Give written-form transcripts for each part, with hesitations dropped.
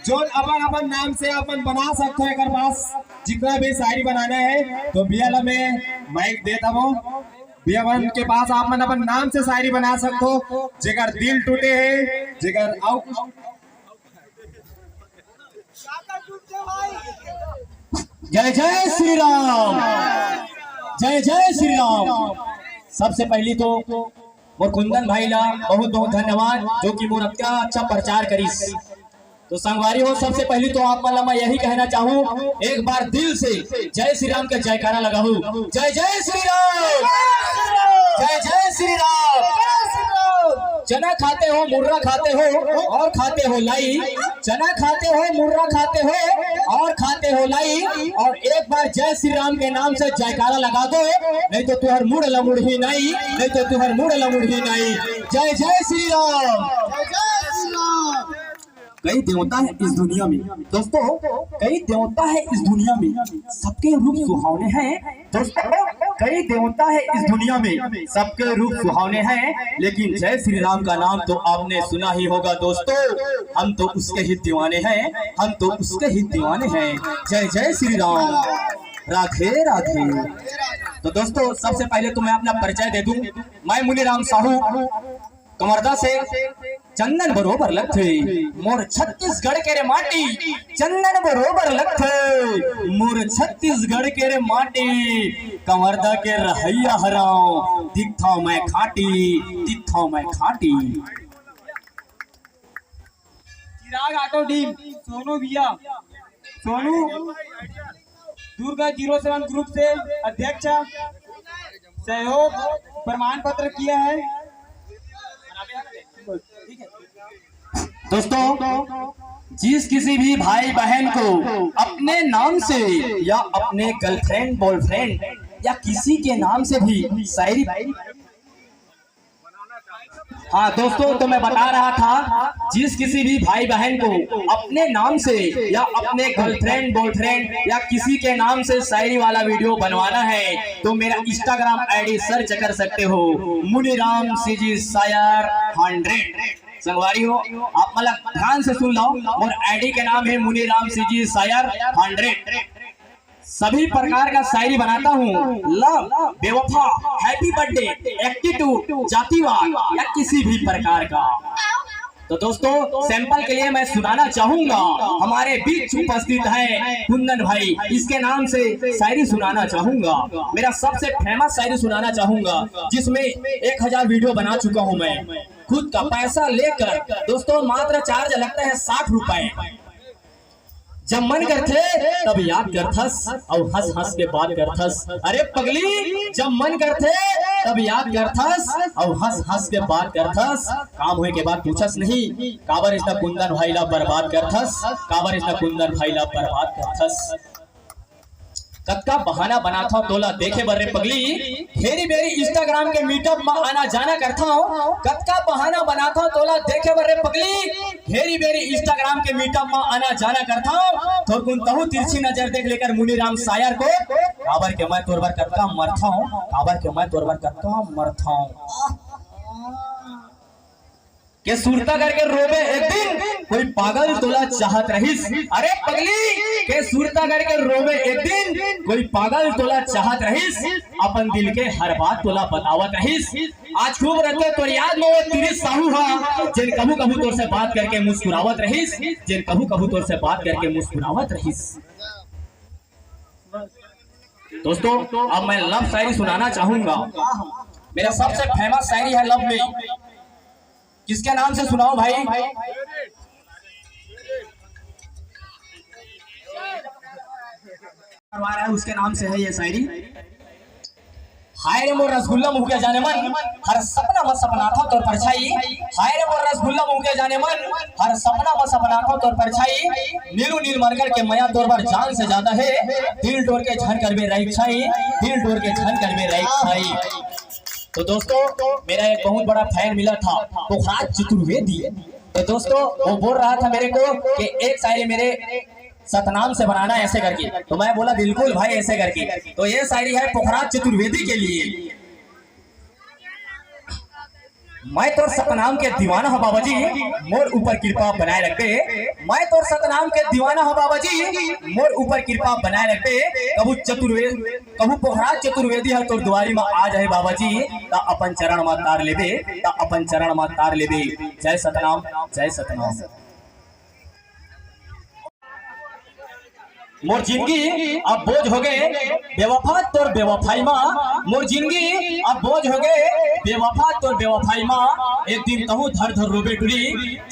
जो अपन अपन नाम से अपन बना सकते हो। अगर पास जितना भी शायरी बनाना है तो भैया में माइक देता हूँ। भैया के पास आप मन अपन नाम से शायरी बना सकते हो। जेकर दिल टूटे है, जेकर जय जय श्री राम, जय जय श्री राम। सबसे पहली तो मोर कुंदन भाई ला बहुत बहुत धन्यवाद जो कि मोर अच्छा प्रचार करीस। तो संगवारी हो, सबसे पहली तो आप मतलब मैं यही कहना चाहूँ, एक बार दिल से जय श्री राम के जयकारा लगाऊं। जय जय श्री राम, जय जय श्री राम। चना खाते हो, मुर्रा खाते हो और खाते हो लाई। चना खाते हो, मुर्रा खाते हो और खाते हो लाई। और एक बार जय श्री राम के नाम से जयकारा लगा दो, नहीं तो तुहर मुड़ लमुड़ ही नहीं, नहीं तो तुहर मुड़ लमुड़ ही नहीं। जय जय श्री राम, जय जय श्री राम। कई देवता है इस दुनिया में दोस्तों, कई देवता है इस दुनिया में, सबके रूप सुहावने हैं दोस्तों। कई देवता है इस दुनिया में, सबके रूप सुहावने हैं, लेकिन जय श्री राम का नाम तो आपने सुना ही होगा दोस्तों। हम तो उसके ही दीवाने हैं, हम तो उसके ही दीवाने हैं। जय जय श्री राम, राधे राधे। तो दोस्तों सबसे पहले तो मैं अपना परिचय दे दूं। मैं मुनीराम साहू कमरदा से चंदन बरोबर लगथे मोर छत्तीसगढ़ के रे माटी। चंदन बरोबर लगथे मोर छत्तीसगढ़ के रे माटी। कमरदा के रहैया हराओ, दिखता मैं खाटी, दिखता मैं खाटी। चिराग ऑटो टीम सोनू भैया, सोनू दुर्गा 07 ग्रुप से अध्यक्ष, सहयोग प्रमाण पत्र किया है। दोस्तों जिस किसी भी भाई बहन को अपने नाम से या अपने गर्लफ्रेंड बॉयफ्रेंड या किसी के नाम से भी शायरी, हाँ दोस्तों तो मैं बता रहा था, जिस किसी भी भाई बहन को अपने नाम से या अपने गर्लफ्रेंड बॉयफ्रेंड या किसी के नाम से शायरी वाला वीडियो बनवाना है तो मेरा इंस्टाग्राम आईडी सर्च कर सकते हो, मुनीराम सीजी शायर 100। संगवारी हो, आप मतलब ध्यान से सुन लो, और आईडी के नाम है मुनीराम सीजी शायर 100। सभी प्रकार का शायरी बनाता हूँ, लव, बेवफा, हैप्पी बर्थडे, एटीट्यूड, जातिवाद या किसी भी प्रकार का। तो दोस्तों सैंपल के लिए मैं सुनाना चाहूंगा, हमारे बीच उपस्थित है कुंदन भाई, इसके नाम से शायरी सुनाना चाहूंगा। मेरा सबसे फेमस शायरी सुनाना चाहूंगा जिसमें 1000 वीडियो बना चुका हूं मैं, खुद का पैसा लेकर दोस्तों। मात्र चार्ज लगता है 60 रुपए। जब मन करथे तब याद करथस और हंस हंस के बात करथस। अरे पगली जब मन करथे तब याद करथस और हंस हंस के बात करथस। काम होए के बाद पूछस नहीं, काबर इसका कुंदन भाई ला बर्बाद करथस, काबर इसका कुंदन भाई ला बर्बाद करथस। कत्का बहाना बना था तोला देखे बर्रे पगली, हेरी बेरी इंस्टाग्राम के मीटअप में आना जाना करता हूँ। कत्का बहाना बना था तोला देखे बर्रे पगली, हेरी बेरी इंस्टाग्राम के मीटअप में आना जाना करता हूँ। तो कुन तहु तिरछी नजर देख लेकर मुनीराम शायर को, काबर के मैं तोरबर करता मरता हूँ, काबर के मैं तोरबर करता मरता हूँ। के सुरता करके रोबे एक दिन कोई पागल तोला चाहत रहीस। अरे पगली के सुरता करके रोबे एक दिन कोई पागल तोला चाहत रहीस। अपन दिल के हर बात तोला बतावत रहीस। आज खूब रहते तो याद में वो तेरी साहू हा, जिन कभू कभू तोर से बात करके मुस्कुरावत रहीस, जिन कभू कभू तोर से बात करके मुस्कुरावत रहीस। दोस्तों अब मैं लव शायरी सुनाना चाहूंगा। मेरा सबसे फेमस शायरी है लव में, किसके नाम से सुनाओ भाई? उसके नाम से है ये शायरी। हाय रे मोर रसगुल्ला मुँह के जाने मन, हर सपना में सपना था तोर परछाई। हाय रे मोर रसगुल्ला मुँह के जाने मन, हर सपना में सपना था तोर परछाई। नीलू नील मरकर के मया तोर पर जान से ज्यादा है, दिल तोड़ के झन कर बे रही छाई, दिल तोड़ के झन कर बे रही छाई। तो दोस्तों मेरा एक बहुत बड़ा फैन मिला था पोखराज चतुर्वेदी। तो दोस्तों वो बोल रहा था मेरे को कि एक शायरी मेरे सतनाम से बनाना ऐसे करके, तो मैं बोला बिल्कुल भाई ऐसे करके। तो ये शायरी है पोखराज चतुर्वेदी के लिए। मैं तो सतनाम के दीवाना हूँ बाबा जी, मोर ऊपर कृपा बनाए रखते। मैं तो सतनाम के दीवाना हूँ बाबा जी, मोर ऊपर कृपा बनाए रखते। कबू पोखरा चतुर्वेदी है तोर दुआरी में आ जाए बाबा जी, ता अपन चरण में तार लेबे, ता अपन चरण में तार लेबे। जय सतनाम, जय सतनाम। मोर जिंदगी अब बोझ हो गए बेवफा तोर बेवफाई माँ, मोर जिंदगी अब बोझ हो गए बेवफा तोर बेवफाई माँ। एक दिन कहूँ धर धर रोबे टुरी,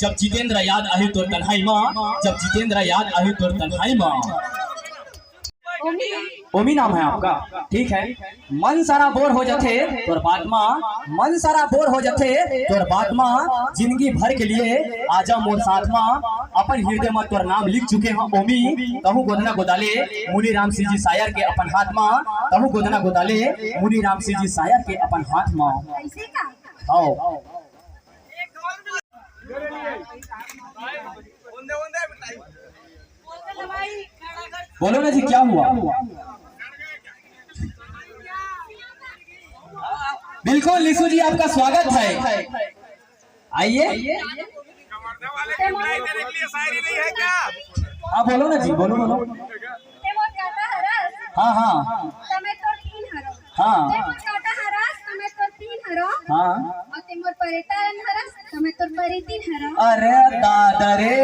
जब जितेंद्र याद आई तोर तन्हाई माँ, जब जितेंद्र याद आई तोर तन्हाई माँ। ओमी नाम है आपका, ठीक है। मन सारा बोर हो जाते तोर बात माँ, मन सारा बोर हो जाते तोर बात माँ। जिंदगी भर के लिए आजा मोर साथ माँ, अपन हृदय में तोर नाम लिख चुके हैं ओमी। कहूँ गोदना गोदाले मुनि राम सिंह जी शायर के अपन हाथ माँ, कहूँ गोदना गोदाले मुनि राम सिंह जी शायर के अपन हाथ माँ। आओ बोलो ना जी, क्या हुआ? बिल्कुल लिसू जी, आपका स्वागत है, आइए। हाँ बोलो ना जी, बोलो बोलो। हाँ हाँ हाँ अरे दादा रे,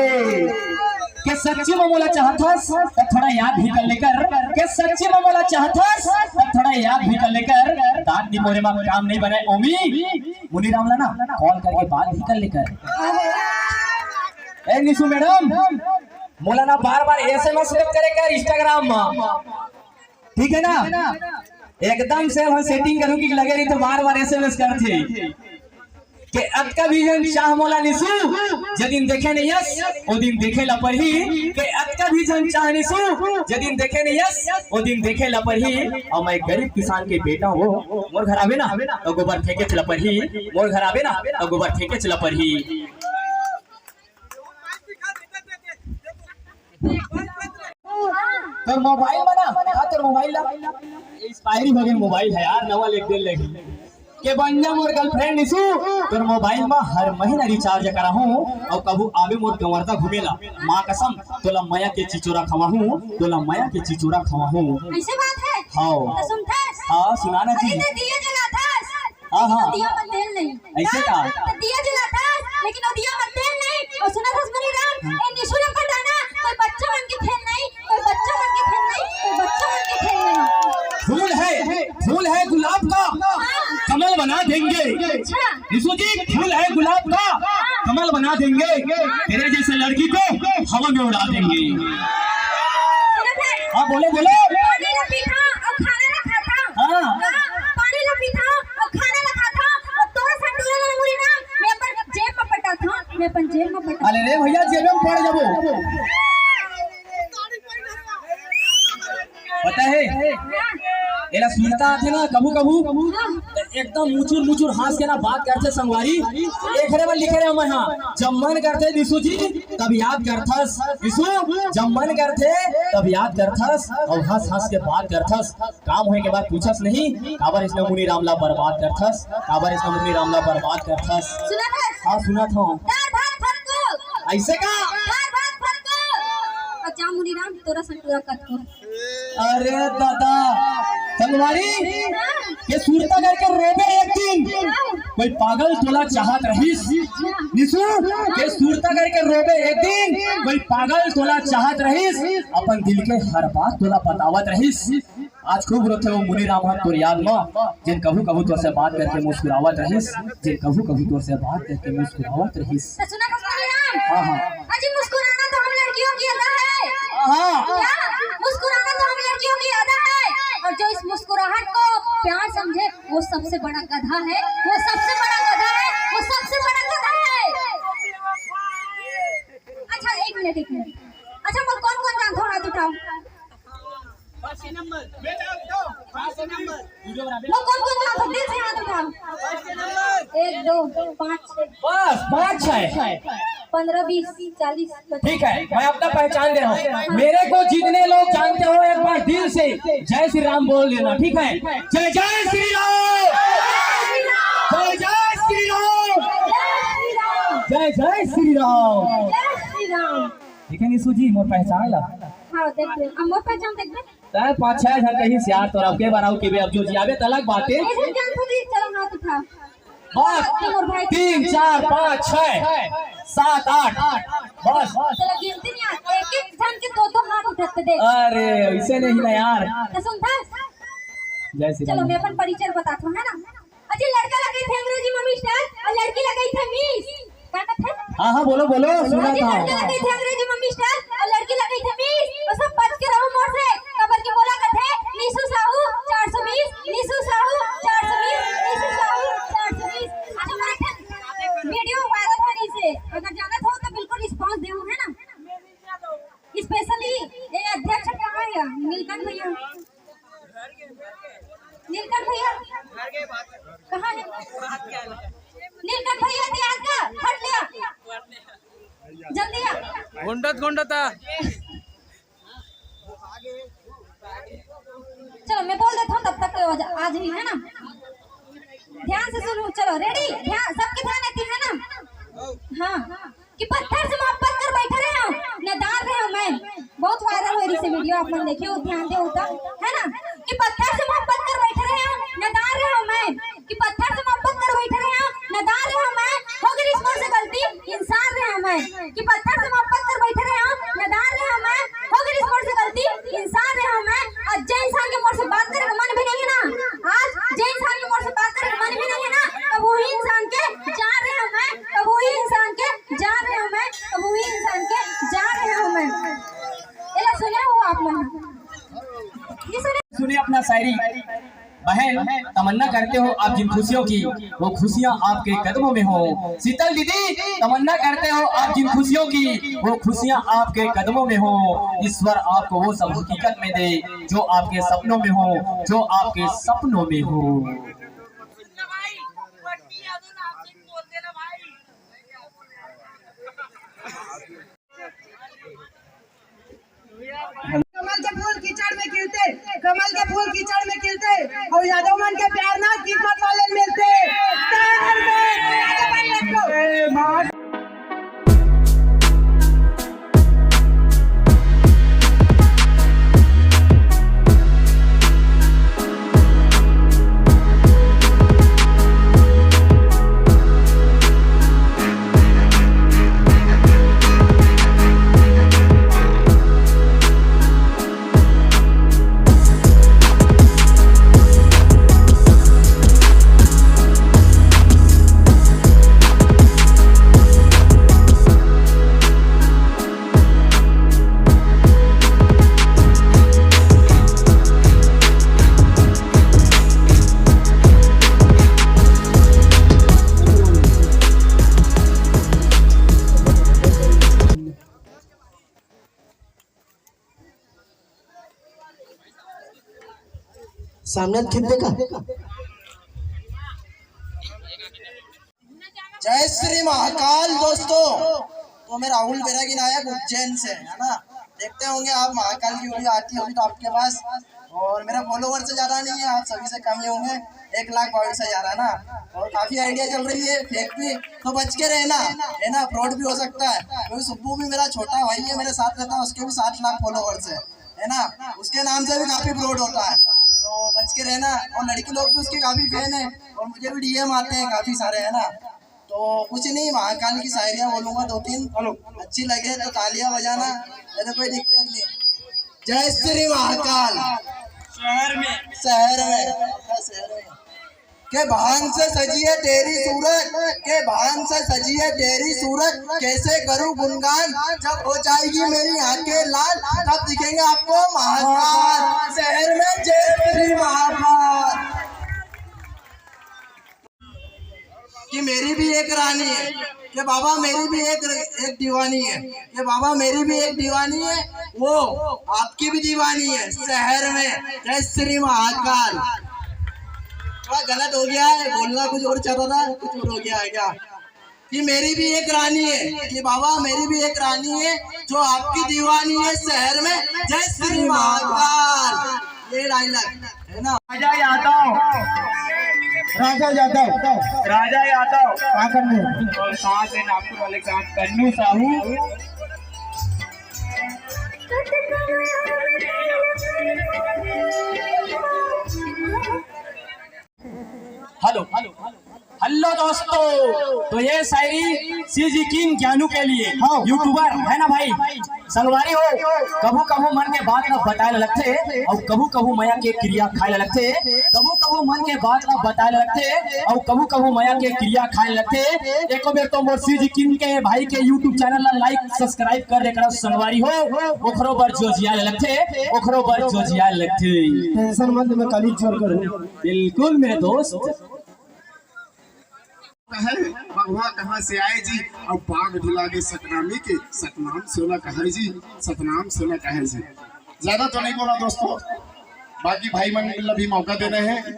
के सच्ची में बोला चाहथस तो थोड़ा याद भी कर लेकर, के सच्ची में बोला चाहथस तो थोड़ा याद भी कर लेकर। दांत निपोरे में काम नहीं बने ओमी, मुनि राम ला ना कॉल करके बात भी कर लेकर। ए निशु मैडम, मोला ना बार बार SMS करेगा इंस्टाग्राम में, ठीक है ना? एकदम से हम सेटिंग करूँ कि लगे रही तो बार बार SMS करते के अब का विजन चाह मोला निशु, जदिन देखे नहीं यस ओ दिन देखे ला पर ही। के अब का विजन चाह निशु, जदिन देखे नहीं यस ओ दिन देखे ला पर ही। और मैं गरीब किसान के बेटा हो, मोर घर आवे ना तो गोबर फेंके चला पर ही, मोर घर आवे ना तो गोबर फेंके चला पर ही। तो मोबाइल बना तो मोबाइल एक्सपायरी हो गई मोबाइल है यार, नवा लेके लगी के बंजा मोर गर्लफ्रेंड निशु तोर मोबाइल में हर महीना रिचार्ज करा हूँ। और कबू आवे मोर कंवरता घूमेला, माँ कसम तोला माया के चिचोरा खवा हूँ, तोला माया के चिचोरा खवा हूँ। ऐसे बात है? हाँ तो सुनथस? हाँ सुनाना जी। अरे दिया जलाथस, हाँ हाँ दिया मत तेल नहीं। ऐसे का? तो दिया जलाथस लेकिन वो दिया मत तेल नहीं। और सुना थस मुनि राम, ए निशु ने पटाना कोई बच्चा मन के खेल नहीं, कोई बच्चा मन के खेल नहीं, कोई बच्चा मन के खेल नहीं। फूल है गुलाब का, कमल बना देंगे। अच्छा निशु जी, फूल है गुलाब का, कमल बना देंगे, तेरे जैसे लड़की को हवा में उड़ा देंगे। हाँ बोलो बोलो। पानी ला पीता और खाना ला खाता। हाँ पानी ला पीता और खाना ला खाता। और तोरा संडूला ला मुनि राम, मैं अपन जेब में पटा था, मैं अपन जेब में पटा। अरे रे भैया, जेब में पड़ जाबो। पता है एला सुनता आथे ना कभू कभू एकदम मुचुर हंस के ना बात करते संगवारी। एक रे में लिखे रहे मैं, हाँ जब मन करते निशु जी तब याद करथस, निशु जब मन करते तब याद करथस और हंस हंस के बात करथस। काम होए के बाद पूछस नहीं काबर इसने मुनि रामला बर्बाद करथस, काबर इसने मुनि रामला बर्बाद करथस। सुना था? हाँ सुना था। दाल भात फटको, ऐसे का? दाल भात फटको और जा मुनि राम तोरा संडूला कटको। अरे दादा संगवारी ये सुरता करके रोबे एक दिन कोई पागल तोला चाहत रहीस। निशु के सुरता करके रोबे एक दिन कोई पागल तोला चाहत रहीस, अपन दिल के हर बात तोला बतावत रहीस। आज खूब रोते वो मुनि राम तोर याद में, जिन कभू कभू तोर से बात करके मुस्कुरावत रहीस, जिन कभू कभू तोर से बात करके मुस्कुरावत रहीस। तो सुना था मुनि राम? हाँ हाँ अजी मुस्कुराना तो हम लड़कियों की अदा है। हाँ क्या? मुस्कुराना तो हम लड़कियों की अदा है, और जो इस मुस्कुराहट को प्यार समझे वो सबसे बड़ा गधा है, वो सबसे बड़ा गधा है, वो सबसे बड़ा गधा है। अच्छा एक मिनट, अच्छा मैं कौन कौन जानता हूँ हाथ उठाओ। वो कौन कौन जानता हूँ, दिल से हाथ उठाओ। 1 2 5 6 बस 5 है। 15 20 40 50। ठीक है, मैं अपना पहचान दे रहा हूँ। मेरे को जितने लोग जानते हो एक बार दिल से जय श्री राम बोल देना, ठीक है? जय जय श्री राम, जय जय श्री राम। जय जय श्री राम। जय श्री राम। देखे निशु जी मोर पहचान ला। हाँ देख ले, अब मोर पहचान देख ले। तय 5-6 घर कहीं सियार तो अब के बनाऊ के अब जो जियाबे तलक बातें। ऐसे जान खुद ही चलो हाथ उठा। बस 3 4 5 6 7 8 बस चलो गिनती नहीं आती, एक एक जन के दो हाथ उठाते देख। अरे ऐसे नहीं ना यार। तो सुन था, जय श्री चलो राम। मैं अपन परिचय बताता हूँ, है ना। अजी लड़का लगे थे अंग्रेजी मम्मी स्टार और लड़की लगी थी मिस। क्या कहते हैं? हाँ बोलो बोलो सुना अजी था। लड़का लगे थे अंग्रेजी मम्मी स्टार और लड़की लगी थी मिस। और सब बच के रहो मोर से। कबर की बोला कहते निशु साहू 420, निशु साहू 420, निशु साहू 420। अच्छा मेरा वीडियो वायरल होने से अगर जानत हो तो बिल्कुल रिस्पांस देओ, है ना। स्पेशली ये अध्यक्ष कहाँ है? नीलकंठ भैया। नीलकंठ भैया कहाँ है? नीलकंठ भैया ध्यान का हट लिया जल्दी आ। गुंडता चलो मैं बोल देता हूँ तब तक आज ही, है ना। ध्यान से सुनो, चलो रेडी, ध्यान सबके ध्यान देती है ना। हाँ कि पत्थर से मोहब्बत कर बैठे रहे हो नदान रहे हो मैं। बहुत वायरल हो रही से वीडियो, आप मन देखिए, ध्यान दे होता है ना। कि पत्थर से मोहब्बत कर बैठे रहे हो नदान रहे हो मैं। कि पत्थर से मोहब्बत कर बैठे रहे हो नदान रहे हो मैं। हो गई इसमें से गलती, इंसान रहे हो मैं। कि पत्थर से मोहब्बत कर बैठे रहे हो नदान रहे हो मैं। हो गई इसमें से गलती, इंसान रहे हो मैं। आज जय इंसान के मोर से बात करे मन भी नहीं है ना। आज जय इंसान के मोर से बात करे मन भी नहीं है ना। तब वही इंसान के जान रहे हो मैं। तब वही इंसान के जान रहे हो मैं। तब वही इंसान के जान रहे हो मैं। ये सुने हो आप मन? ये सुनिए अपना शायरी। बहन तमन्ना करते हो आप जिन खुशियों की वो खुशियां आपके कदमों में हो। शीतल दीदी तमन्ना करते हो आप जिन खुशियों की वो खुशियां आपके कदमों में हो। ईश्वर आपको वो सब हकीकत में दे जो आपके सपनों में हो, जो आपके सपनों में हो। कमल के फूल कीचड़ में खिलते, कमल के फूल कीचड़ में खिलते और यादव मन के प्यार ना कीमत वाले मिलते। सामने खिलते का। जय श्री महाकाल दोस्तों, तो मैं राहुल बैरागी नायक उज्जैन से, है ना। देखते होंगे आप महाकाल की वीडियो आती होगी तो आपके पास, और मेरा फॉलोवर से ज्यादा नहीं है, आप सभी से कम ही होंगे। 1,22,000 है ना। और काफी आइडिया चल रही है फेक भी, तो बच के रहना, है ना। फ्रॉड भी हो सकता है, क्योंकि सुब्बू भी मेरा छोटा भाई है, मेरे साथ रहता है, उसके भी 7 लाख फॉलोवर्स है ना। उसके नाम से भी काफी फ्रॉड होता है, तो बच के रहना। और लड़की लोग भी उसके काफी फैन है, और मुझे भी डीएम आते हैं काफी सारे, है ना। तो कुछ नहीं, महाकाल की शायरियाँ बोलूंगा 2-3, अच्छी लगे तो तालियां बजाना, ऐसे कोई दिक्कत नहीं। जय श्री महाकाल। शहर में के भान से सजी है तेरी सूरत, के भान से सजी है तेरी सूरत, कैसे करूं गुणगान, जब हो जाएगी मेरी आंखें लाल तब दिखेंगे आपको महाकाल। शहर में जय श्री महाकाल। कि मेरी भी एक रानी है, कि बाबा मेरी भी एक दीवानी है, कि बाबा मेरी भी एक दीवानी है, वो आपकी भी दीवानी है। शहर में जय श्री महाकाल। थोड़ा गलत हो गया है, बोलना कुछ और चाहता था, कुछ और हो गया है क्या। कि मेरी भी एक रानी है, कि बाबा मेरी भी एक रानी है, जो आपकी दीवानी है। शहर में जय श्री महाकाल। ये डायलॉग है ना। मजा आता राजा यादव। राजा यादव। क्या करने? और कहाँ से? नागपुर वाले के साथ कन्नू साहू। हेलो हेलो दोस्तों, तो ये शायरी सीजी किंग ज्ञानू के लिए यूट्यूबर है ना भाई, संगवारी हो। कभू कभू मन के बात न बताए लगते और कभू कभू माया के क्रिया खाए लगते, कभू कभू मन के बात न बताए लगते और कभू कभू माया के क्रिया खाए लगते। एक बार तो मोर सीजी किंग के भाई के यूट्यूब चैनल ला लाइक सब्सक्राइब कर देकर संगवारी हो, ओखरो बर जोजिया लगते, ओखरो बर जोजिया लगते। टेंशन मत, मैं कल ही जोर करूं। बिल्कुल मेरे दोस्त। भगवा कहाँ से आए जी, अब बाग ढुला के सतनामी के सतनाम सोना कहे जी, सतनाम सोना कहे जी। ज्यादा तो नहीं बोला दोस्तों, बाकी भाई मन भी मौका दे रहे हैं।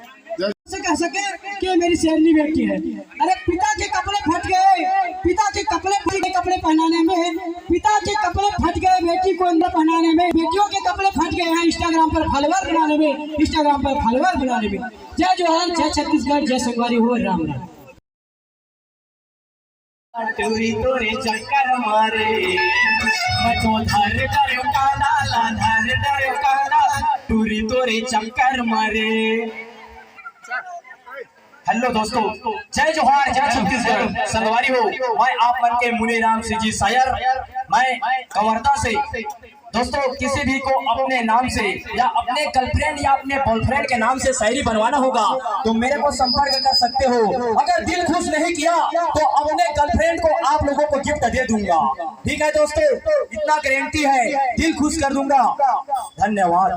से कह सके कि मेरी शेरनी बेटी है। अरे पिता के कपड़े फट गए, पिता के कपड़े पहनाने में, पिता के कपड़े फट गए बेटी को अंदर पहनाने में, बेटियों के कपड़े फट गए हैं इंस्टाग्राम पर फॉलोवर बनाने में, इंस्टाग्राम पर फॉलोवर बनाने में। जय जोहार, जय छत्तीसगढ़, जय संगवारी हो, राम राम। टूरी तोरे चक्कर मारे मैं तो धर कर काला धर कर काला टूरी तोरे चक्कर मारे। हेलो दोस्तों, जय जोहार, जय छत्तीसगढ़, संगवारी हो। मैं आप मन के मुनीराम सिंह जी शायर, मैं कवर्धा से। दोस्तों, किसी भी को अपने नाम से या अपने गर्लफ्रेंड या अपने बॉयफ्रेंड के नाम से शायरी बनवाना होगा तो मेरे को संपर्क कर सकते हो। अगर दिल खुश नहीं किया तो अपने गर्लफ्रेंड को आप लोगों को गिफ्ट दे दूंगा। ठीक है दोस्तों, इतना गारंटी है, दिल खुश कर दूंगा। धन्यवाद।